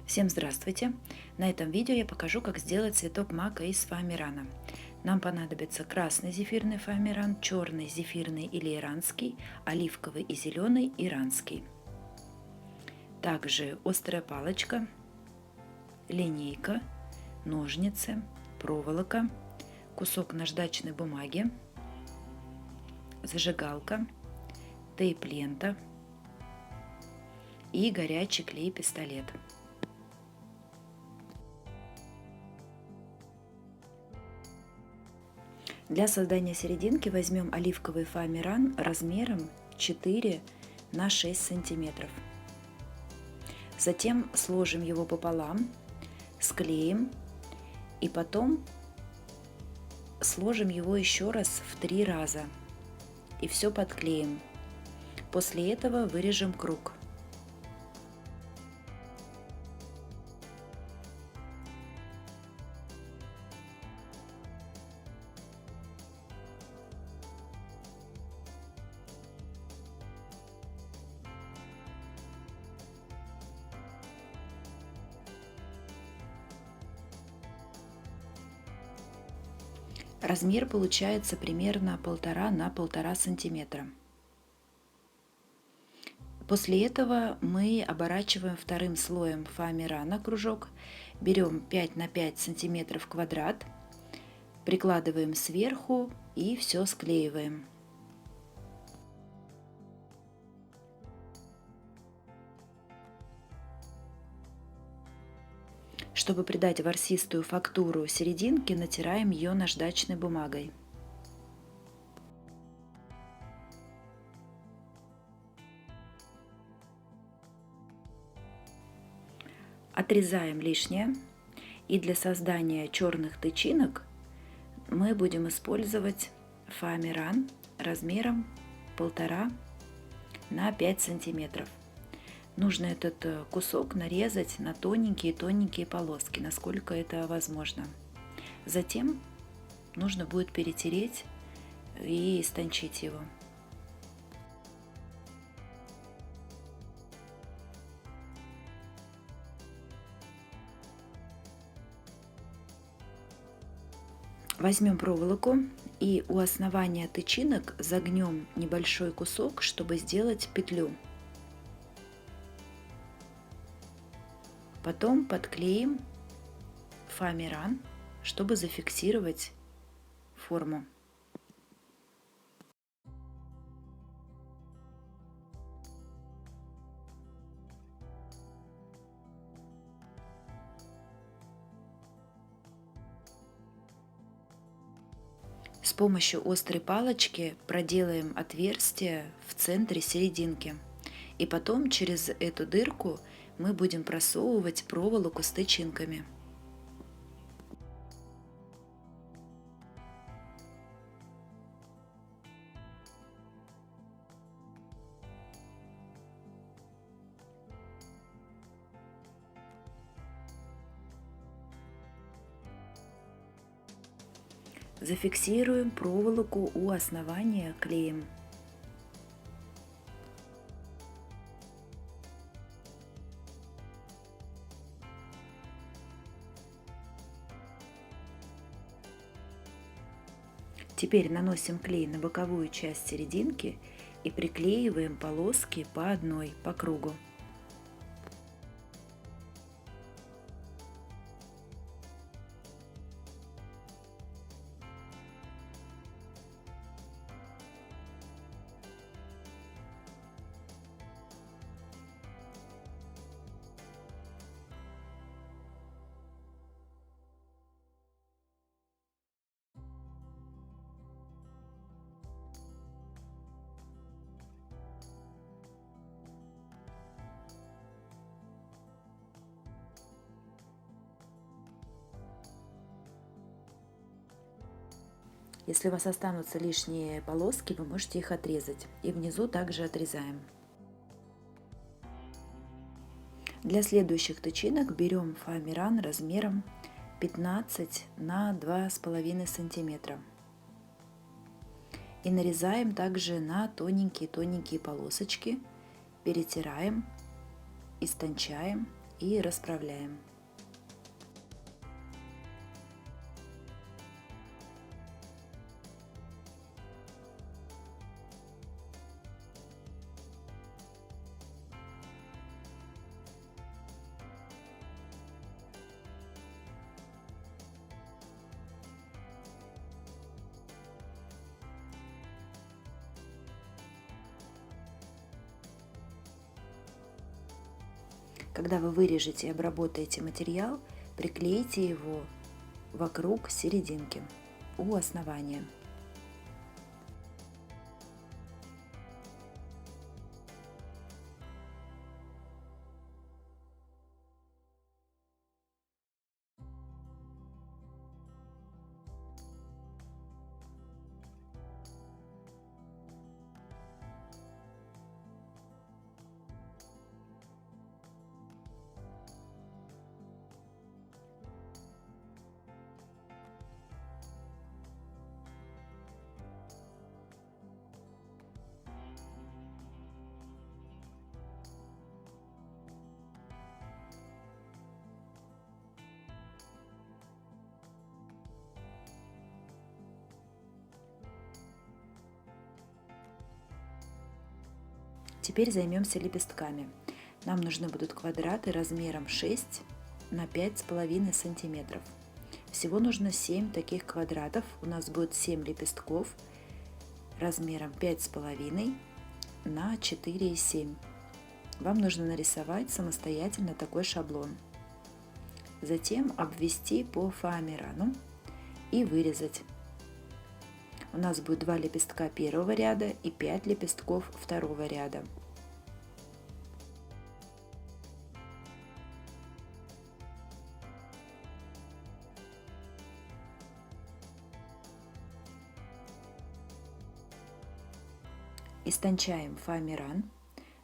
Всем здравствуйте! На этом видео я покажу, как сделать цветок мака из фоамирана. Нам понадобится красный зефирный фоамиран, черный зефирный или иранский, оливковый и зеленый иранский. Также острая палочка, линейка, ножницы, проволока, кусок наждачной бумаги, зажигалка, тейп-лента и горячий клей-пистолет. Для создания серединки возьмем оливковый фоамиран размером 4 на 6 сантиметров. Затем сложим его пополам, склеим и потом сложим его еще раз в 3 раза и все подклеим. После этого вырежем круг. Размер получается примерно 1,5 на 1,5 сантиметра. После этого мы оборачиваем вторым слоем фоамирана кружок, берем 5 на 5 сантиметров квадрат, прикладываем сверху и все склеиваем. Чтобы придать ворсистую фактуру серединки, натираем ее наждачной бумагой. Отрезаем лишнее, и для создания черных тычинок мы будем использовать фоамиран размером 1,5 на 5 сантиметров. Нужно этот кусок нарезать на тоненькие-тоненькие полоски, насколько это возможно. Затем нужно будет перетереть и истончить его. Возьмем проволоку и у основания тычинок загнем небольшой кусок, чтобы сделать петлю. Потом подклеим фоамиран, чтобы зафиксировать форму. С помощью острой палочки проделаем отверстие в центре серединки. И потом через эту дырку мы будем просовывать проволоку с тычинками. Зафиксируем проволоку у основания клеем. Теперь наносим клей на боковую часть серединки и приклеиваем полоски по одной по кругу. Если у вас останутся лишние полоски, вы можете их отрезать. И внизу также отрезаем. Для следующих тычинок берем фоамиран размером 15 на 2,5 сантиметра. И нарезаем также на тоненькие-тоненькие полосочки, перетираем, истончаем и расправляем. Когда вы вырежете и обработаете материал, приклейте его вокруг серединки у основания. Теперь займемся лепестками. Нам нужны будут квадраты размером 6 на 5,5 сантиметров. Всего нужно 7 таких квадратов. У нас будет 7 лепестков размером 5,5 на 4,7. Вам нужно нарисовать самостоятельно такой шаблон. Затем обвести по фоамирану и вырезать. У нас будет 2 лепестка первого ряда и 5 лепестков второго ряда. Истончаем фоамиран,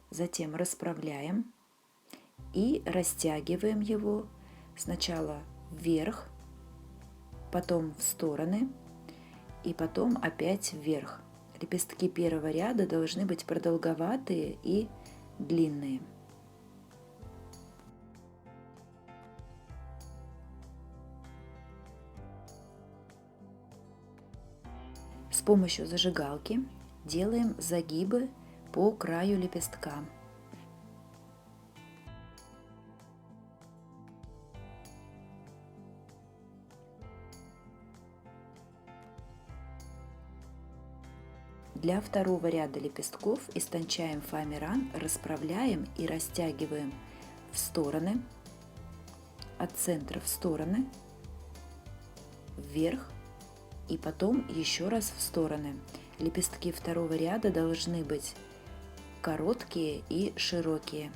затем расправляем и растягиваем его сначала вверх, потом в стороны и потом опять вверх. Лепестки первого ряда должны быть продолговатые и длинные. С помощью зажигалки делаем загибы по краю лепестка. Для второго ряда лепестков истончаем фоамиран, расправляем и растягиваем в стороны, от центра в стороны, вверх и потом еще раз в стороны. Лепестки второго ряда должны быть короткие и широкие.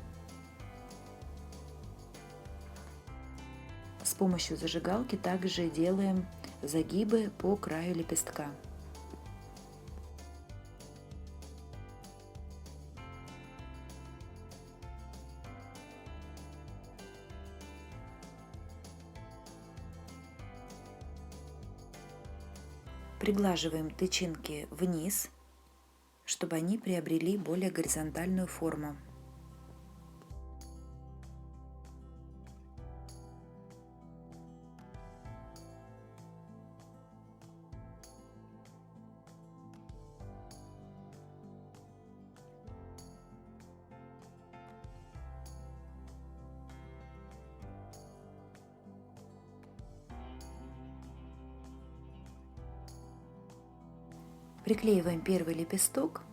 С помощью зажигалки также делаем загибы по краю лепестка. Приглаживаем тычинки вниз, чтобы они приобрели более горизонтальную форму. Приклеиваем первый лепесток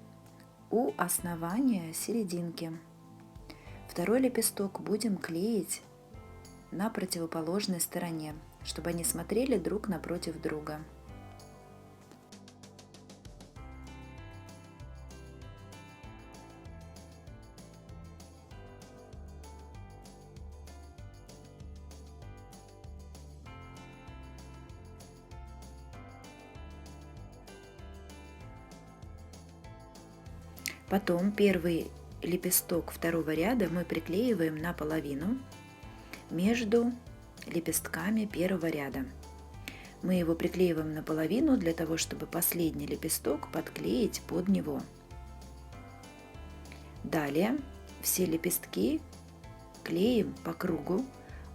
у основания серединки. Второй лепесток будем клеить на противоположной стороне, чтобы они смотрели друг напротив друга. Потом первый лепесток второго ряда мы приклеиваем наполовину между лепестками первого ряда. Мы его приклеиваем наполовину для того, чтобы последний лепесток подклеить под него. Далее все лепестки Клеим по кругу,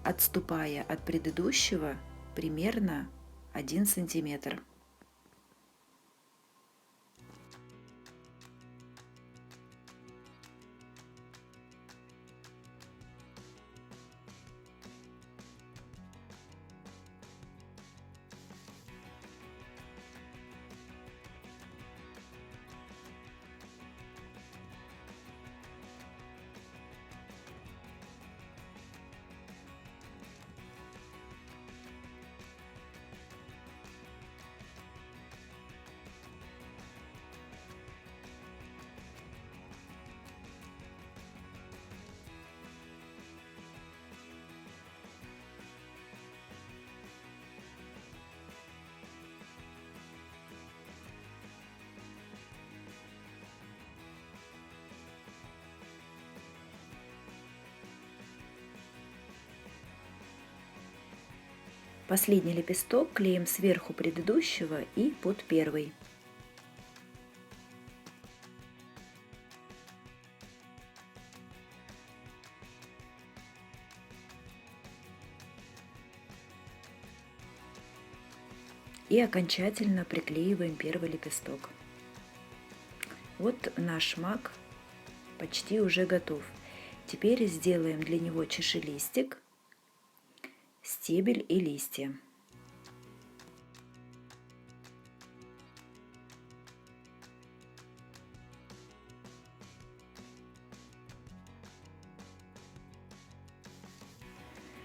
отступая от предыдущего примерно 1 сантиметр. Последний лепесток клеим сверху предыдущего и под первый. И окончательно приклеиваем первый лепесток. Вот наш мак почти уже готов. Теперь сделаем для него чашелистик, стебель и листья.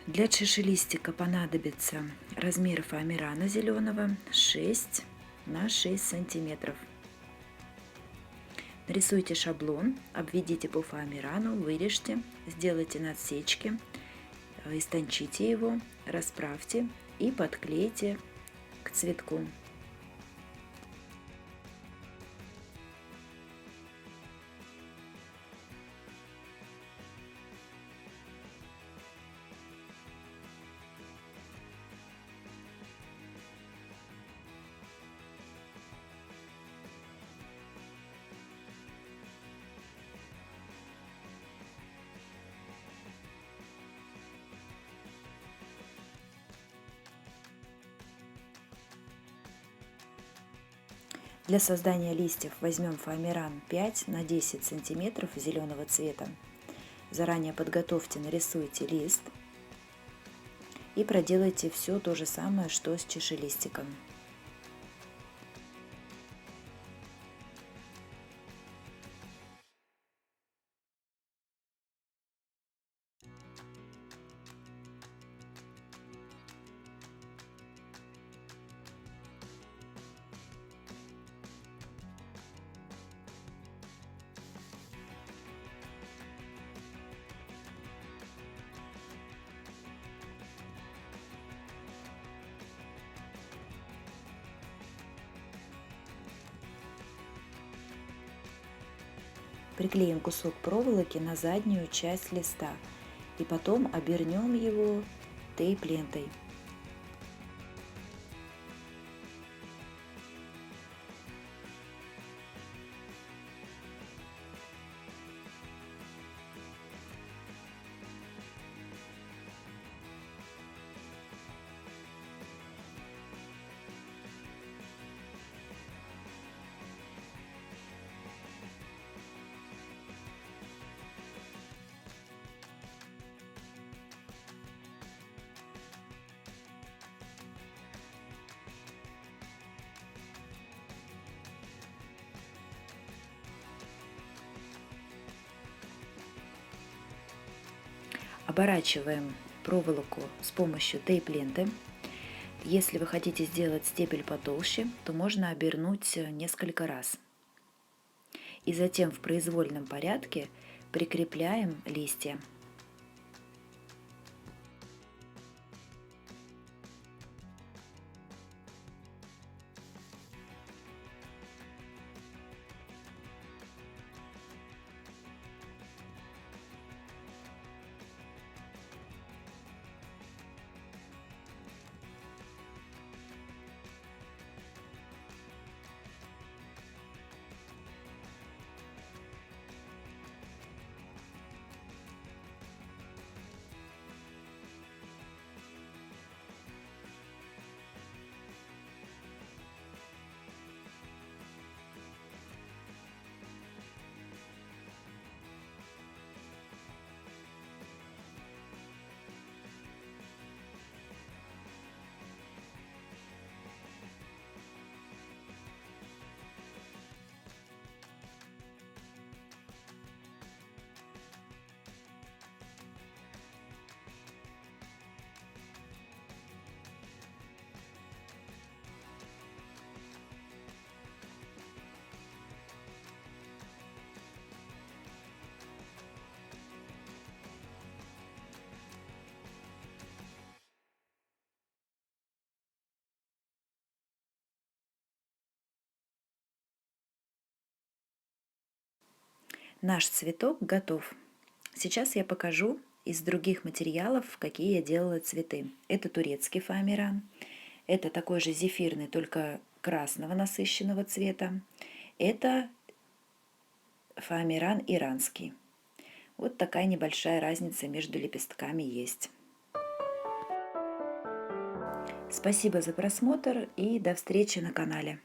Для чашелистика понадобится размер фоамирана зеленого 6 на 6 сантиметров. Нарисуйте шаблон, обведите по фоамирану, вырежьте, сделайте надсечки, истончите его, расправьте и подклейте к цветку. Для создания листьев возьмем фоамиран 5 на 10 сантиметров зеленого цвета. Заранее подготовьте, нарисуйте лист и проделайте все то же самое, что с чашелистиком. Приклеим кусок проволоки на заднюю часть листа и потом обернем его тейп-лентой. Оборачиваем проволоку с помощью тейп-ленты. Если вы хотите сделать стебель потолще, то можно обернуть несколько раз. И затем в произвольном порядке прикрепляем листья. Наш цветок готов. Сейчас я покажу из других материалов, какие я делала цветы. Это турецкий фоамиран. Это такой же зефирный, только красного насыщенного цвета. Это фоамиран иранский. Вот такая небольшая разница между лепестками есть. Спасибо за просмотр и до встречи на канале.